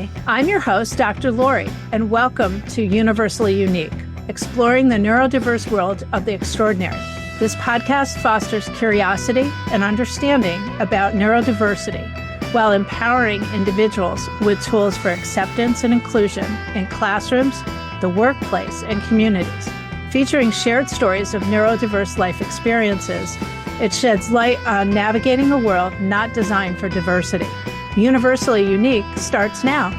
Hi, I'm your host, Dr. Lori, and welcome to Universally Unique, exploring the neurodiverse world of the extraordinary. This podcast fosters curiosity and understanding about neurodiversity while empowering individuals with tools for acceptance and inclusion in classrooms, the workplace, and communities. Featuring shared stories of neurodiverse life experiences, it sheds light on navigating a world not designed for diversity. Universally Unique starts now.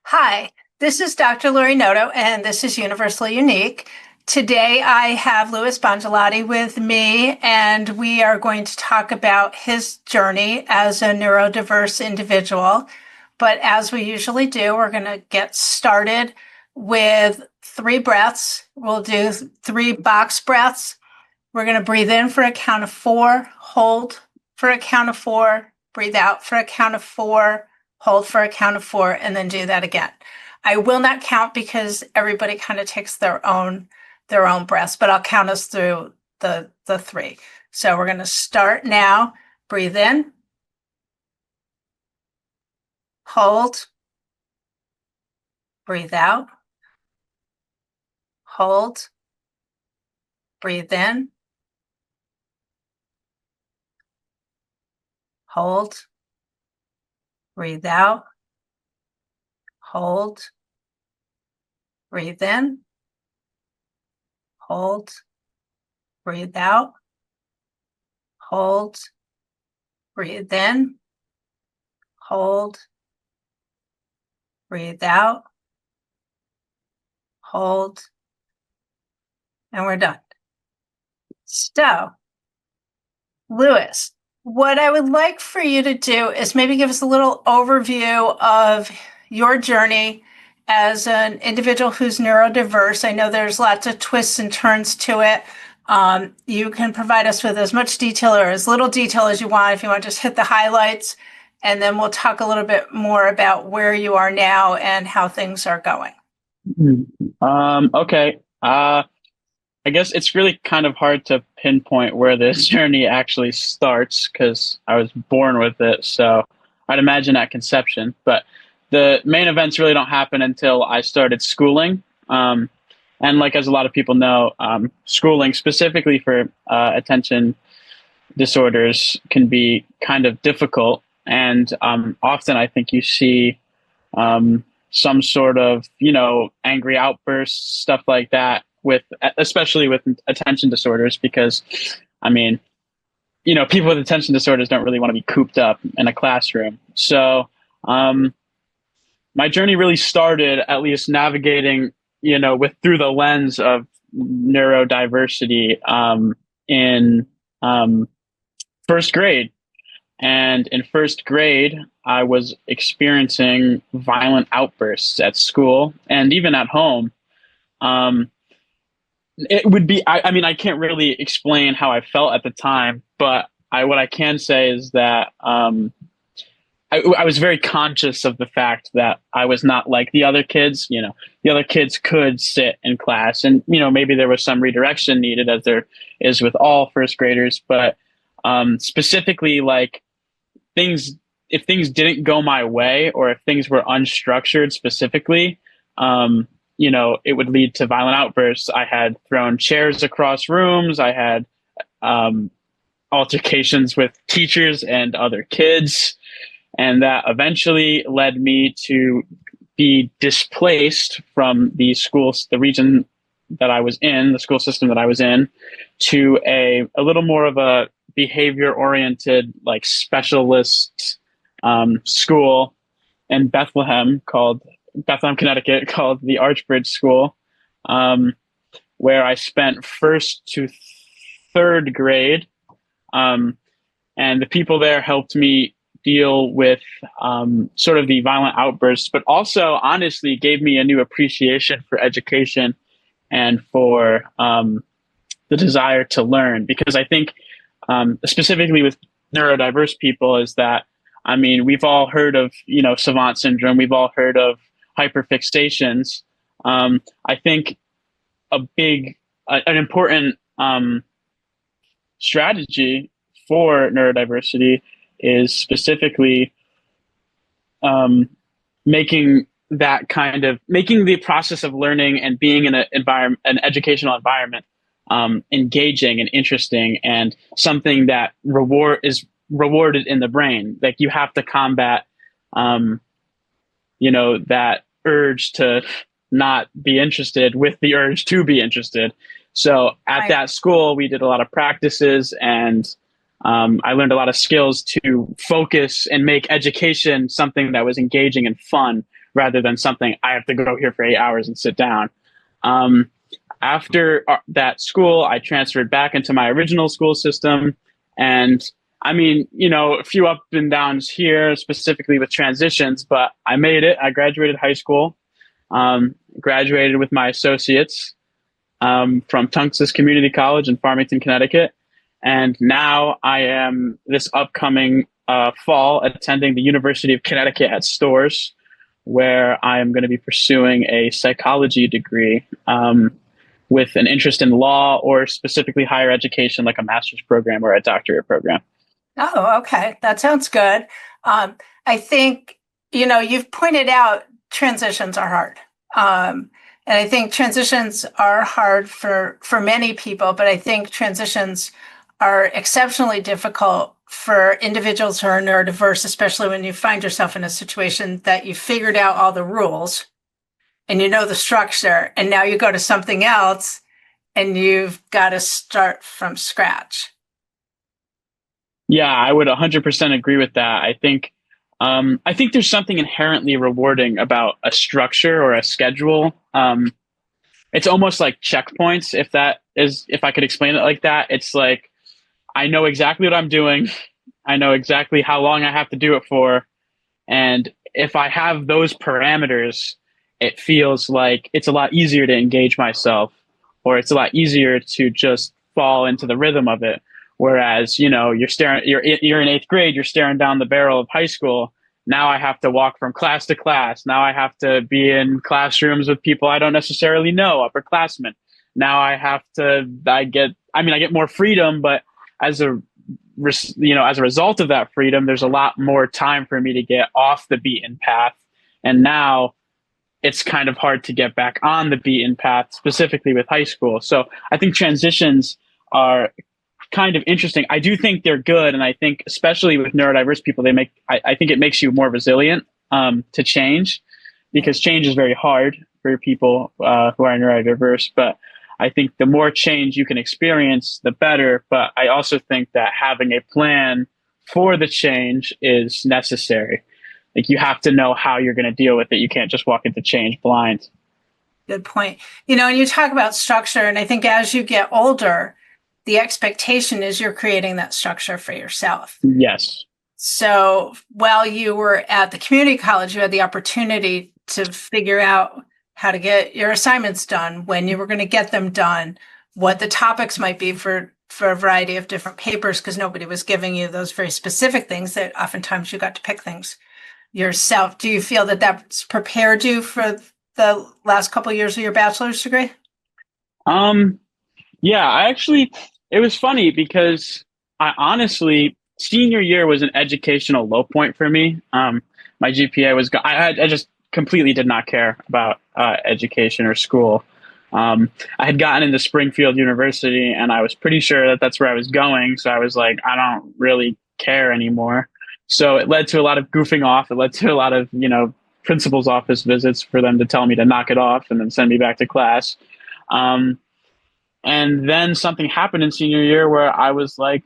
Hi, this is Dr. Lori Noto, and this is Universally Unique. Today I have Louis Bongiolatti with me, and we are going to talk about his journey as a neurodiverse individual. But as we usually do, we're going to get started with 3 breaths. We'll do 3 box breaths. We're going to breathe in for a count of 4, hold for a count of 4, breathe out for a count of 4, hold for a count of 4, and then do that again. I will not count because everybody kind of takes their own breaths, but I'll count us through the 3. So we're going to start now. Breathe in, hold, breathe out, hold, breathe in, hold, breathe out, hold, breathe in, hold, breathe out, hold, breathe in, hold, breathe out, hold, and we're done. So, Louis, what I would like for you to do is maybe give us a little overview of your journey as an individual who's neurodiverse. I know there's lots of twists and turns to it. You can provide us with as much detail or as little detail as you want. If you want to just hit the highlights, and then we'll talk a little bit more about where you are now and how things are going. Okay. I guess it's really kind of hard to pinpoint where this journey actually starts because I was born with it. So I'd imagine at conception, but the main events really don't happen until I started schooling. And like, as a lot of people know, schooling specifically for attention disorders can be kind of difficult. And often I think you see some sort of, angry outbursts, stuff like that, especially with attention disorders, because people with attention disorders don't really want to be cooped up in a classroom. So my journey really started, at least navigating, through the lens of neurodiversity in first grade. And in first grade, I was experiencing violent outbursts at school and even at home. It would be, I can't really explain how I felt at the time, but what I can say is that I was very conscious of the fact that I was not like the other kids. The other kids could sit in class and, maybe there was some redirection needed, as there is with all first graders. But specifically, like, if things didn't go my way, or if things were unstructured specifically, it would lead to violent outbursts. I had thrown chairs across rooms. I had altercations with teachers and other kids. And that eventually led me to be displaced from the schools, the region that I was in, the school system that I was in, to a little more of a behavior-oriented, like, specialist school in Bethlehem, Connecticut, called the Archbridge School, where I spent first to third grade. And the people there helped me deal with sort of the violent outbursts, but also honestly gave me a new appreciation for education and for the desire to learn. Because I think specifically with neurodiverse people is that, we've all heard of, savant syndrome. We've all heard of hyperfixations. I think an important strategy for neurodiversity is specifically making the process of learning and being in an educational environment engaging and interesting, and something that is rewarded in the brain. Like, you have to combat that urge to not be interested with the urge to be interested. So at that school, we did a lot of practices, and I learned a lot of skills to focus and make education something that was engaging and fun, rather than something I have to go here for 8 hours and sit down. After that school, I transferred back into my original school system. And I mean, a few up and downs here, specifically with transitions, but I made it. I graduated high school, graduated with my associates from Tungus Community College in Farmington, Connecticut. And now I am, this upcoming fall, attending the University of Connecticut at Storrs, where I am going to be pursuing a psychology degree with an interest in law, or specifically higher education, like a master's program or a doctorate program. Oh, okay. That sounds good. I think, you've pointed out transitions are hard. And I think transitions are hard for many people, but I think transitions are exceptionally difficult for individuals who are neurodiverse, especially when you find yourself in a situation that you figured out all the rules and you know the structure, and now you go to something else and you've got to start from scratch. Yeah, I would 100% agree with that. I think there's something inherently rewarding about a structure or a schedule. It's almost like checkpoints, if I could explain it like that. It's like, I know exactly what I'm doing. I know exactly how long I have to do it for. And if I have those parameters, it feels like it's a lot easier to engage myself, or it's a lot easier to just fall into the rhythm of it. Whereas, you're in eighth grade, you're staring down the barrel of high school. Now I have to walk from class to class. Now I have to be in classrooms with people I don't necessarily know, upperclassmen. Now I get more freedom, but as a result of that freedom, there's a lot more time for me to get off the beaten path. And now it's kind of hard to get back on the beaten path, specifically with high school. So I think transitions are kind of interesting. I do think they're good. And I think, especially with neurodiverse people, I think it makes you more resilient to change, because change is very hard for people who are neurodiverse. But I think the more change you can experience, the better. But I also think that having a plan for the change is necessary. Like, you have to know how you're going to deal with it. You can't just walk into change blind. Good point. And you talk about structure, and I think as you get older, the expectation is you're creating that structure for yourself. Yes. So while you were at the community college, you had the opportunity to figure out how to get your assignments done, when you were going to get them done, what the topics might be for a variety of different papers, because nobody was giving you those very specific things, that oftentimes you got to pick things yourself. Do you feel that that's prepared you for the last couple of years of your bachelor's degree? Yeah, it was funny, because I honestly, senior year was an educational low point for me. My GPA was, I just completely did not care about education or school. I had gotten into Springfield University, and I was pretty sure that that's where I was going. So I was like, I don't really care anymore. So it led to a lot of goofing off. It led to a lot of, principal's office visits for them to tell me to knock it off and then send me back to class. And then something happened in senior year where I was like,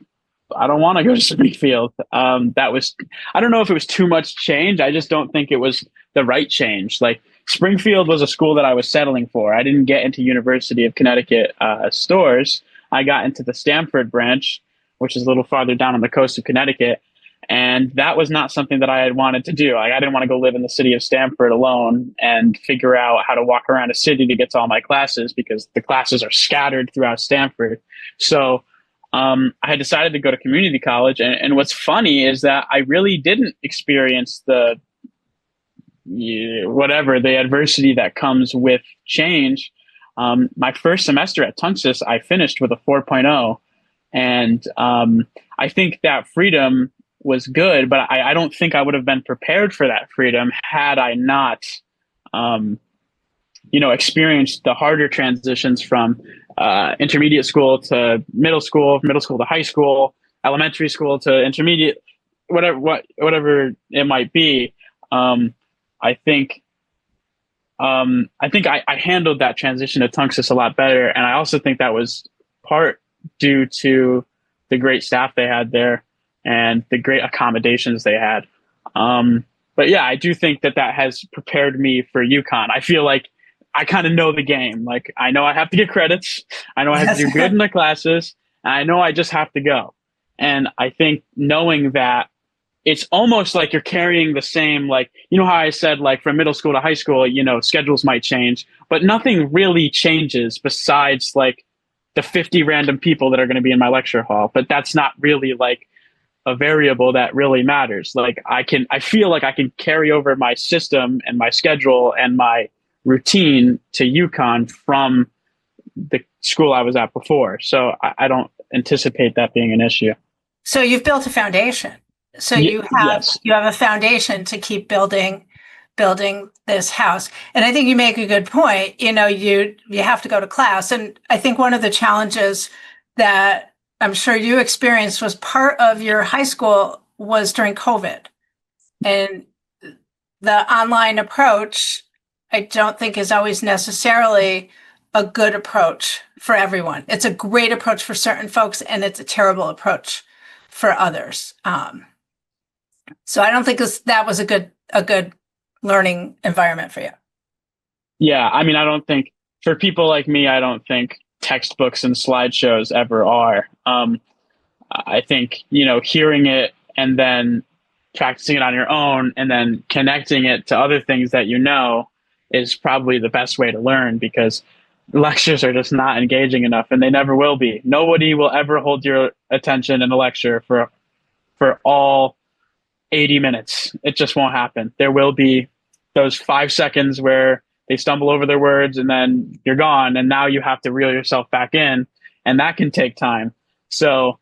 I don't want to go to Springfield. I don't know if it was too much change. I just don't think it was the right change. Like, Springfield was a school that I was settling for. I didn't get into University of Connecticut Storrs. I got into the Stamford branch, which is a little farther down on the coast of Connecticut. And that was not something that I had wanted to do. Like, I didn't want to go live in the city of Stamford alone and figure out how to walk around a city to get to all my classes, because the classes are scattered throughout Stamford. So I had decided to go to community college. And what's funny is that I really didn't experience the adversity that comes with change. My first semester at Tungus, I finished with a 4.0. And I think that freedom was good, but I don't think I would have been prepared for that freedom had I not, um, experienced the harder transitions from intermediate school to middle school to high school, elementary school to intermediate, whatever it might be. Um, I think I handled that transition to Tunxus a lot better, and I also think that was part due to the great staff they had there and the great accommodations they had. But yeah, I do think that has prepared me for UConn. I feel like I kind of know the game. Like I know I have to get credits. I know I have to Yes. do good in the classes. And I know I just have to go. And I think knowing that it's almost like you're carrying the same, like, how I said, like from middle school to high school, schedules might change, but nothing really changes besides like the 50 random people that are going to be in my lecture hall. But that's not really like a variable that really matters. Like I feel like I can carry over my system and my schedule and my routine to UConn from the school I was at before. So I don't anticipate that being an issue. So you've built a foundation. So Yes. you have a foundation to keep building this house. And I think you make a good point. You have to go to class. And I think one of the challenges that I'm sure you experienced was part of your high school was during COVID. And the online approach, I don't think is always necessarily a good approach for everyone. It's a great approach for certain folks, and it's a terrible approach for others. So I don't think that was a good learning environment for you. Yeah, I mean, I don't think for people like me, I don't think textbooks and slideshows ever are. I think, hearing it and then practicing it on your own and then connecting it to other things that is probably the best way to learn, because lectures are just not engaging enough, and they never will be. Nobody will ever hold your attention in a lecture for all 80 minutes. It just won't happen. There will be those 5 seconds where they stumble over their words and then you're gone. And now you have to reel yourself back in, and that can take time. So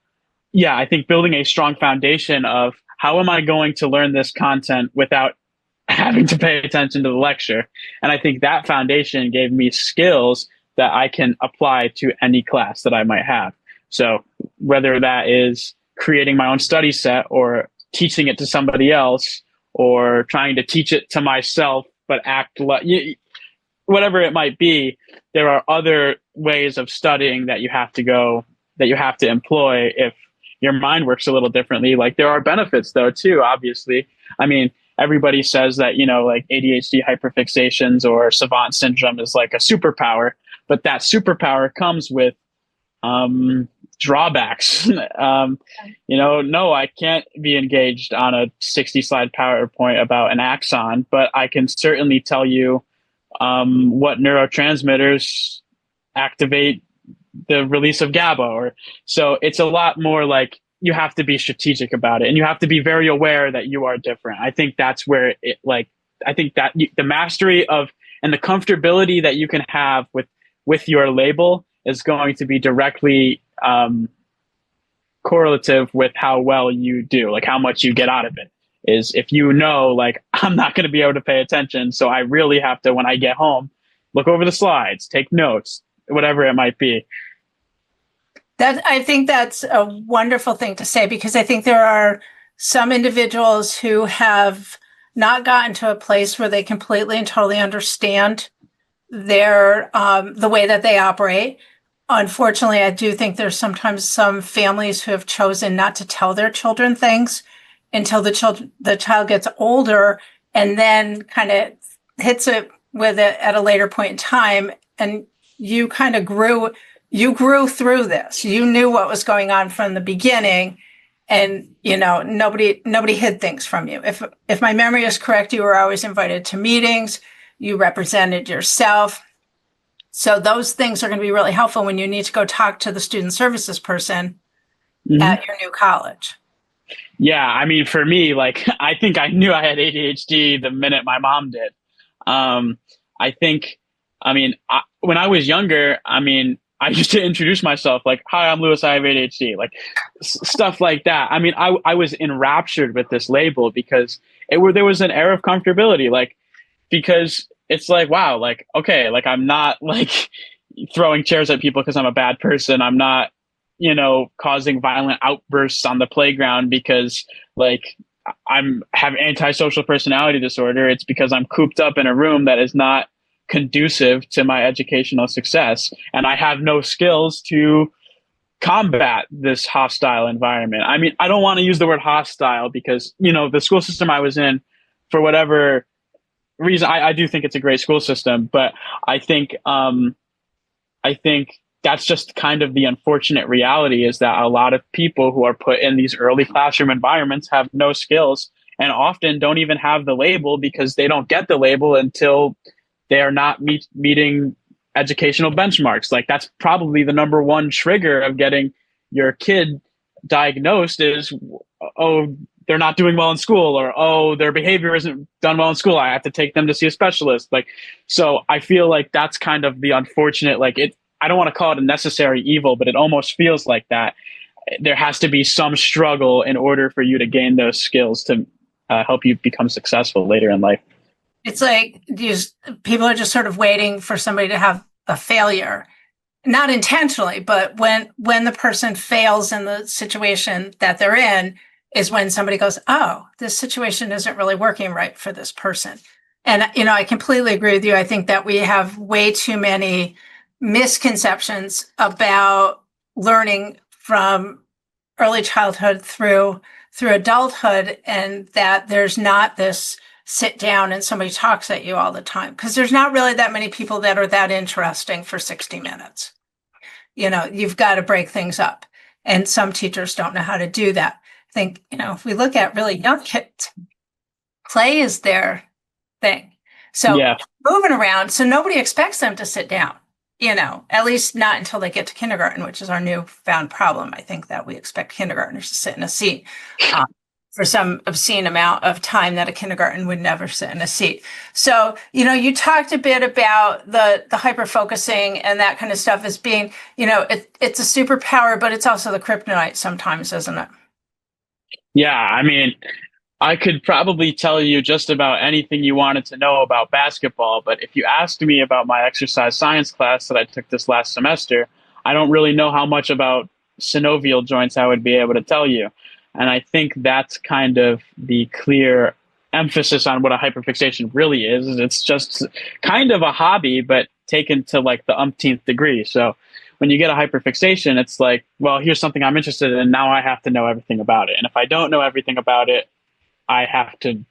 yeah, I think building a strong foundation of how am I going to learn this content without having to pay attention to the lecture. And I think that foundation gave me skills that I can apply to any class that I might have. So whether that is creating my own study set or teaching it to somebody else or trying to teach it to myself, but act like whatever it might be, there are other ways of studying that you have to employ if your mind works a little differently. Like there are benefits though, too, obviously. I mean, everybody says that, like ADHD hyperfixations or savant syndrome is like a superpower, but that superpower comes with drawbacks. No, I can't be engaged on a 60 slide PowerPoint about an axon, but I can certainly tell you what neurotransmitters activate the release of GABA. So it's a lot more like you have to be strategic about it, and you have to be very aware that you are different. I think that's where I think that the mastery of and the comfortability that you can have with your label is going to be directly correlative with how well you do, like how much you get out of it. Is if like I'm not going to be able to pay attention, so I really have to, when I get home, look over the slides, take notes, whatever it might be. I think that's a wonderful thing to say, because I think there are some individuals who have not gotten to a place where they completely and totally understand the way that they operate. Unfortunately, I do think there's sometimes some families who have chosen not to tell their children things until the child gets older, and then kind of hits it with it at a later point in time. And you kind of grew through this. You knew what was going on from the beginning, and nobody hid things from you. If my memory is correct, you were always invited to meetings. You represented yourself. So those things are going to be really helpful when you need to go talk to the student services person at your new college. Yeah, I mean, for me, like, I think I knew I had ADHD the minute my mom did. I think, when I was younger, I used to introduce myself like, "Hi, I'm Lewis. I have ADHD." Like stuff like that. I mean, I was enraptured with this label because there was an air of comfortability, like because it's like, wow, like okay, like I'm not like throwing chairs at people because I'm a bad person. I'm not, causing violent outbursts on the playground because like I'm have antisocial personality disorder. It's because I'm cooped up in a room that is not conducive to my educational success, and I have no skills to combat this hostile environment. I mean, I don't want to use the word hostile because, the school system I was in, for whatever reason, I do think it's a great school system, but I think I think that's just kind of the unfortunate reality is that a lot of people who are put in these early classroom environments have no skills and often don't even have the label because they don't get the label until they are not meeting educational benchmarks. Like that's probably the number one trigger of getting your kid diagnosed is, oh, they're not doing well in school, or oh, their behavior isn't done well in school. I have to take them to see a specialist. Like, so I feel like that's kind of the unfortunate, like it, I don't want to call it a necessary evil, but it almost feels like that. There has to be some struggle in order for you to gain those skills to help you become successful later in life. It's like people are just sort of waiting for somebody to have a failure, not intentionally, but when the person fails in the situation that they're in is when somebody goes, oh, this situation isn't really working right for this person. And I completely agree with you. I think that we have way too many misconceptions about learning from early childhood through adulthood, and that there's not this sit down and somebody talks at you all the time, because there's not really that many people that are that interesting for 60 minutes. You've got to break things up, and some teachers don't know how to do that. I think, if we look at really young kids, play is their thing. So Yeah. moving around, so nobody expects them to sit down, at least not until they get to kindergarten, which is our newfound problem. I think that we expect kindergartners to sit in a seat for some obscene amount of time that a kindergarten would never sit in a seat. So, you talked a bit about the hyper focusing and that kind of stuff as being, it's a superpower, but it's also the kryptonite sometimes, isn't it? Yeah. I mean, I could probably tell you just about anything you wanted to know about basketball, but if you asked me about my exercise science class that I took this last semester, I don't really know how much about synovial joints I would be able to tell you. And I think that's kind of the clear emphasis on what a hyperfixation really is. It's just kind of a hobby, but taken to like the umpteenth degree. So when you get a hyperfixation, it's like, well, here's something I'm interested in. Now I have to know everything about it. And if I don't know everything about it, I have to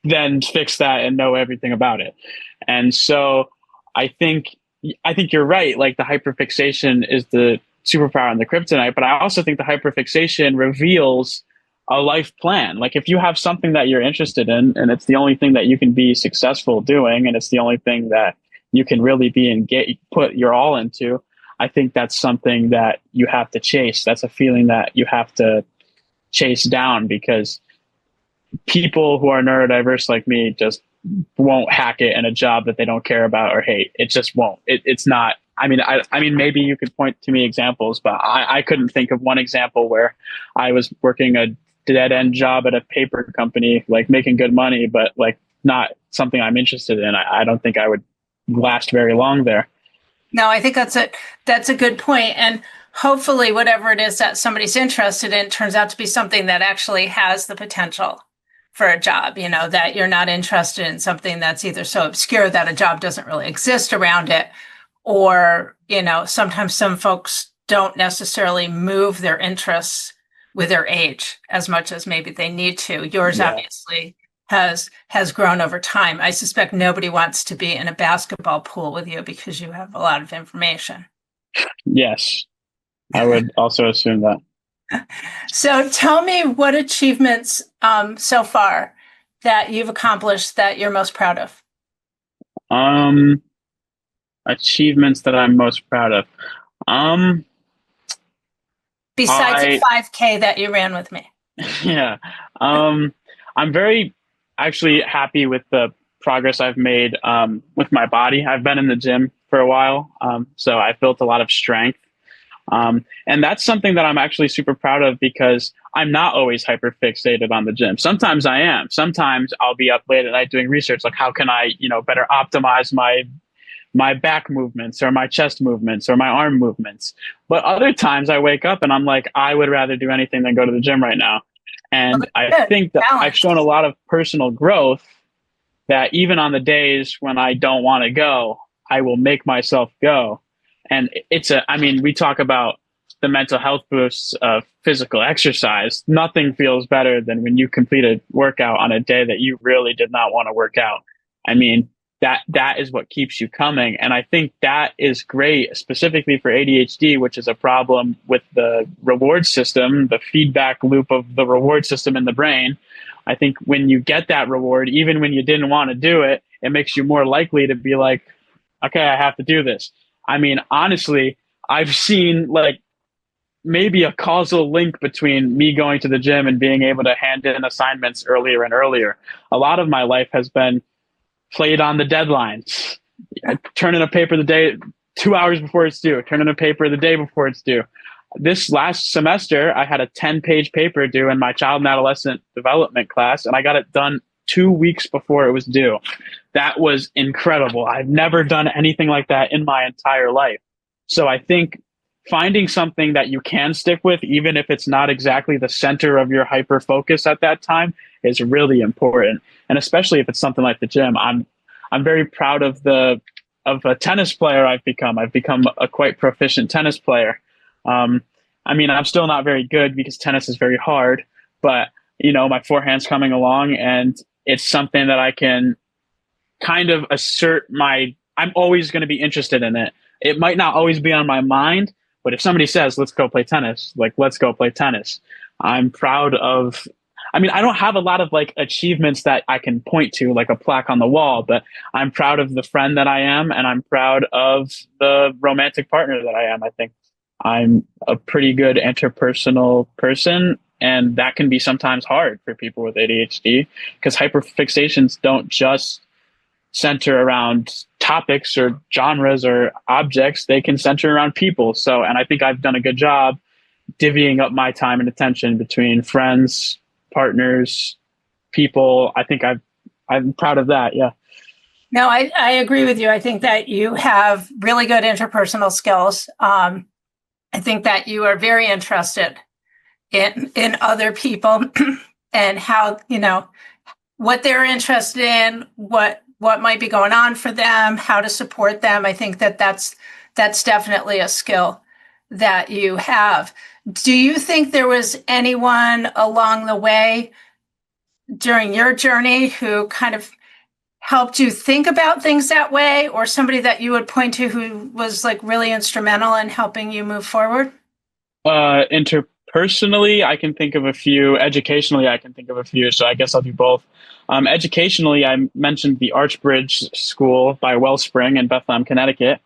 then fix that and know everything about it. And so I think I think you're right. Like the hyperfixation is the superpower and the kryptonite, but I also think the hyperfixation reveals a life plan. Like if you have something that you're interested in and it's the only thing that you can be successful doing and it's the only thing that you can really be and put your all into, I think that's something that you have to chase. That's a feeling that you have to chase down because people who are neurodiverse like me just won't hack it in a job that they don't care about or hate. It just won't. It's not. I mean, maybe you could point to me examples, but I couldn't think of one example where I was working a dead end job at a paper company, like making good money, but like not something I'm interested in. I don't think I would last very long there. No, I think that's a good point. And hopefully whatever it is that somebody's interested in turns out to be something that actually has the potential for a job, that you're not interested in something that's either so obscure that a job doesn't really exist around it, or, sometimes some folks don't necessarily move their interests with their age as much as maybe they need to. Yours Yeah. obviously has grown over time. I suspect nobody wants to be in a basketball pool with you because you have a lot of information. Yes, I would also assume that. So tell me what achievements so far that you've accomplished that you're most proud of. Um, Achievements that I'm most proud of. Um, Besides a I 5K that you ran with me. yeah. I'm very actually happy with the progress I've made with my body. I've been in the gym for a while, so I've built a lot of strength. And that's something that I'm actually super proud of because I'm not always hyper fixated on the gym. Sometimes I am. Sometimes I'll be up late at night doing research, like how can I, better optimize my back movements or my chest movements or my arm movements. But other times I wake up and I'm like, I would rather do anything than go to the gym right now. And I Good. think that I've Balance. shown a lot of personal growth that even on the days when I don't want to go, I will make myself go. And we talk about the mental health boosts of physical exercise. Nothing feels better than when you complete a workout on a day that you really did not want to work out. I mean, that is what keeps you coming. And I think that is great, specifically for ADHD, which is a problem with the reward system, the feedback loop of the reward system in the brain. I think when you get that reward, even when you didn't want to do it, it makes you more likely to be like, okay, I have to do this. I mean, honestly, I've seen like maybe a causal link between me going to the gym and being able to hand in assignments earlier and earlier. A lot of my life has been played on the deadlines. Turn in a paper the day, 2 hours before it's due. Turn in a paper the day before it's due. This last semester, I had a 10-page paper due in my child and adolescent development class, and I got it done 2 weeks before it was due. That was incredible. I've never done anything like that in my entire life. So I think finding something that you can stick with, even if it's not exactly the center of your hyper focus at that time, is really important. And especially if it's something like the gym. I'm very proud of a tennis player I've become. I've become a quite proficient tennis player. I'm still not very good because tennis is very hard, but my forehand's coming along, and it's something that I can kind of assert I'm always going to be interested in it. It might not always be on my mind, but if somebody says, let's go play tennis, like, let's go play tennis. I'm proud of, I don't have a lot of like achievements that I can point to, like a plaque on the wall, but I'm proud of the friend that I am, and I'm proud of the romantic partner that I am. I think I'm a pretty good interpersonal person, and that can be sometimes hard for people with ADHD because hyperfixations don't just center around topics or genres or objects. They can center around people. And I think I've done a good job divvying up my time and attention between friends, partners, people. I think I'm proud of that. Yeah. No, I agree with you. I think that you have really good interpersonal skills. I think that you are very interested in other people and how, what they're interested in, what might be going on for them, how to support them. I think that that's definitely a skill that you have. Do you think there was anyone along the way during your journey who kind of helped you think about things that way, or somebody that you would point to who was like really instrumental in helping you move forward? Interpersonally, I can think of a few. Educationally, I can think of a few. So I guess I'll do both. Educationally, I mentioned the Archbridge School by Wellspring in Bethlehem, Connecticut.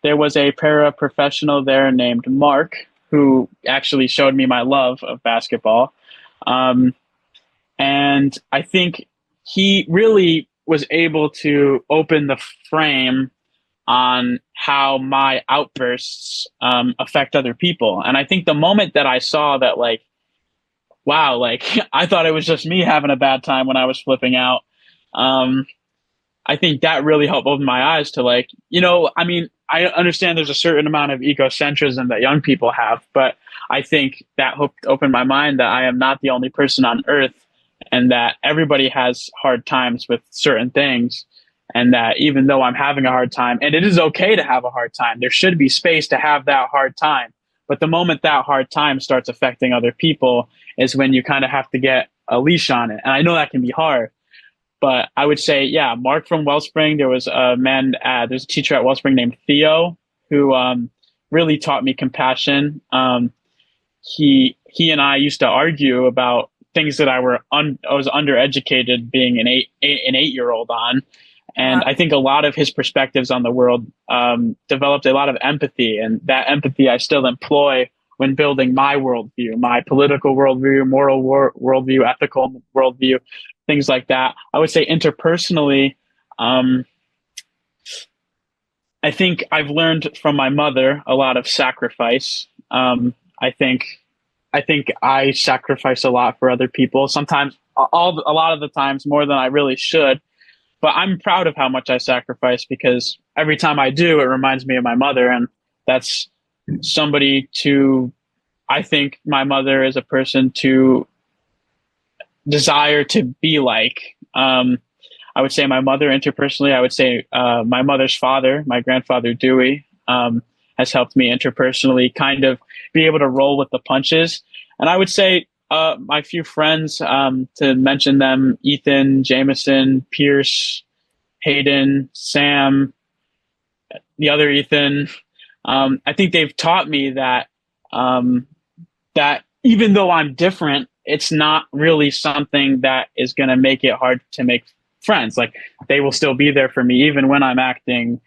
There was a paraprofessional there named Mark who actually showed me my love of basketball. And I think he really was able to open the frame on how my outbursts affect other people. And I think the moment that I saw that, like, wow, like I thought it was just me having a bad time when I was flipping out. I think that really helped open my eyes to, like, I understand there's a certain amount of egocentrism that young people have, but I think that opened my mind that I am not the only person on earth, and that everybody has hard times with certain things. And that even though I'm having a hard time, and it is okay to have a hard time, there should be space to have that hard time. But the moment that hard time starts affecting other people is when you kind of have to get a leash on it. And I know that can be hard, but I would say, yeah, Mark from Wellspring. There was there's a teacher at Wellspring named Theo who really taught me compassion. He and I used to argue about things that I was undereducated, being an 8-year-old on. And I think a lot of his perspectives on the world developed a lot of empathy, and that empathy I still employ when building my worldview, my political worldview, moral worldview, ethical worldview. things like that. I would say interpersonally, I think I've learned from my mother a lot of sacrifice. I think I sacrifice a lot for other people. Sometimes, a lot of the times, more than I really should. But I'm proud of how much I sacrifice, because every time I do, it reminds me of my mother, and that's somebody to. I think my mother is a person to desire to be like. I would say my mother interpersonally. I would say my mother's father, my grandfather Dewey, has helped me interpersonally kind of be able to roll with the punches. And I would say my few friends, to mention them: Ethan, Jameson, Pierce, Hayden, Sam, the other Ethan. I think they've taught me that that even though I'm different, it's not really something that is going to make it hard to make friends. Like, they will still be there for me even when I'm acting,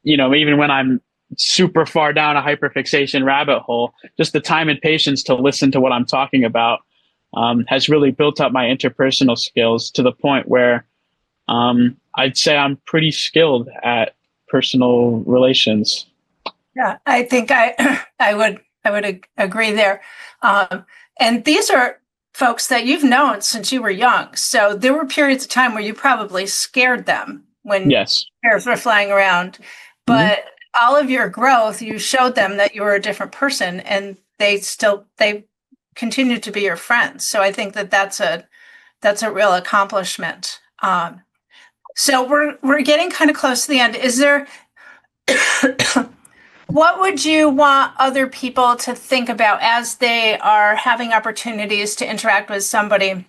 even when I'm super far down a hyperfixation rabbit hole. Just the time and patience to listen to what I'm talking about has really built up my interpersonal skills to the point where I'd say I'm pretty skilled at personal relations. Yeah, I think I would agree there. And these are folks that you've known since you were young. So there were periods of time where you probably scared them when Yes. bears were flying around. But all of your growth, you showed them that you were a different person, and they continue to be your friends. So I think that's a real accomplishment. So we're getting kind of close to the end. Is there what would you want other people to think about as they are having opportunities to interact with somebody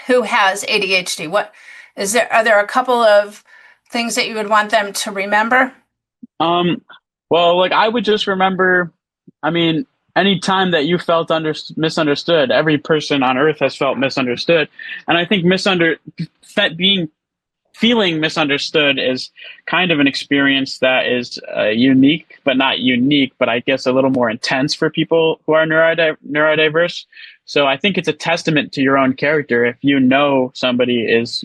who has ADHD? Are there a couple of things that you would want them to remember? Well, like, I would just remember, any time that you felt misunderstood, every person on earth has felt misunderstood. And I think feeling misunderstood is kind of an experience that is unique, but not unique, but I guess a little more intense for people who are neurodiverse. So I think it's a testament to your own character if somebody is,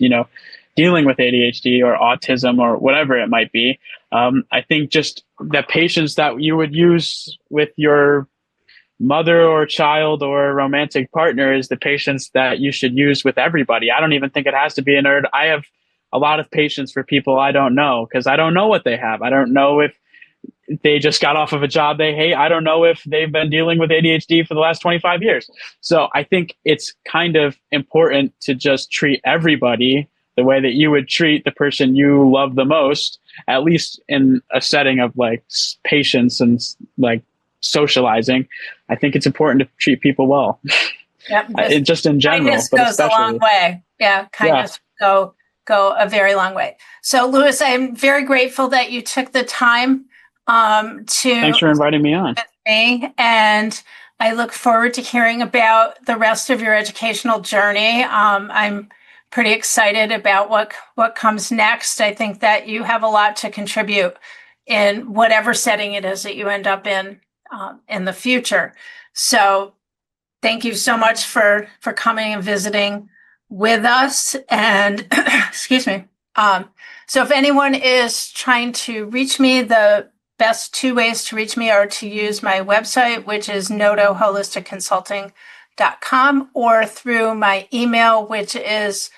dealing with ADHD or autism or whatever it might be. I think just the patience that you would use with your mother or child or romantic partner is the patience that you should use with everybody. I don't even think it has to be a nerd. I have a lot of patience for people I don't know, because I don't know what they have. I don't know if they just got off of a job they hate. I don't know if they've been dealing with ADHD for the last 25 years. So I think it's kind of important to just treat everybody the way that you would treat the person you love the most, at least in a setting of like patience and like socializing. I think it's important to treat people well. Yep, just in general. Kindness goes a long way. Yeah, kindness go a very long way. So, Louis, I'm very grateful that you took the time Thanks for inviting me on. With me, and I look forward to hearing about the rest of your educational journey. I'm pretty excited about what comes next. I think that you have a lot to contribute in whatever setting it is that you end up in the future. So thank you so much for coming and visiting with us. And excuse me. So if anyone is trying to reach me, the best two ways to reach me are to use my website, which is notoholisticconsulting.com, or through my email, which is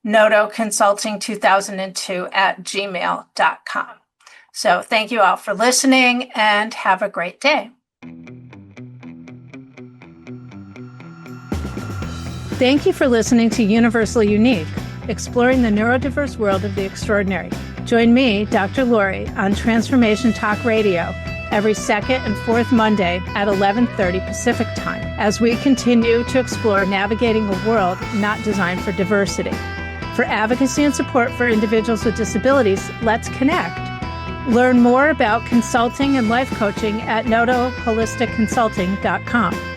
notoconsulting2002@gmail.com. So thank you all for listening, and have a great day. Thank you for listening to Universally Unique, exploring the neurodiverse world of the extraordinary. Join me, Dr. Lori, on Transformation Talk Radio every second and fourth Monday at 11:30 Pacific Time as we continue to explore navigating a world not designed for diversity. For advocacy and support for individuals with disabilities, let's connect. Learn more about consulting and life coaching at notoholisticconsulting.com.